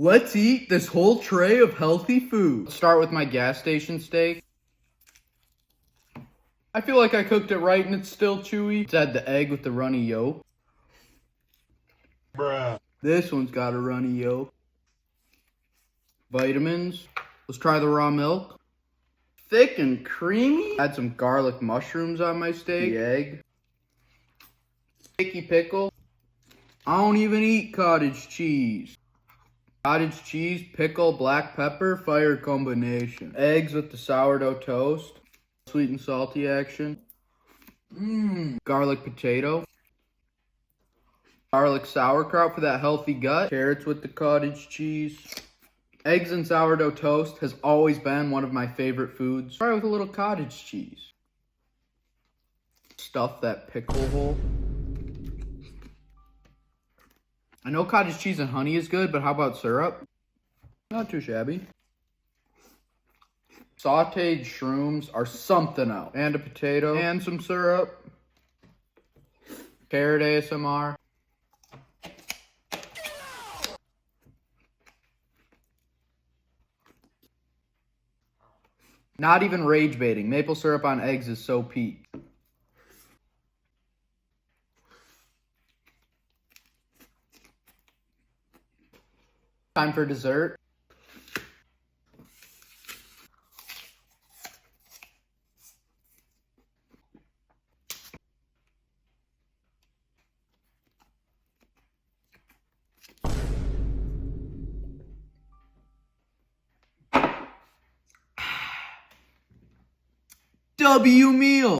Let's eat this whole tray of healthy food. Let's start with my gas station steak. I feel like I cooked it right and it's still chewy. Let's add the egg with the runny yolk. Bruh. This one's got a runny yolk. Vitamins. Let's try the raw milk. Thick and creamy. Add some garlic mushrooms on my steak. The egg. Sticky pickle. I don't even eat cottage cheese. Cottage cheese, pickle, black pepper, fire combination. Eggs with the sourdough toast. Sweet and salty action. Garlic potato. Garlic sauerkraut for that healthy gut. Carrots with the cottage cheese. Eggs and sourdough toast has always been one of my favorite foods. Try with a little cottage cheese. Stuff that pickle hole. I know cottage cheese and honey is good, but how about syrup? Not too shabby. Sauteed shrooms are something else. And a potato. And some syrup. Carrot ASMR. Not even rage baiting. Maple syrup on eggs is so peak. Time for dessert. W meal.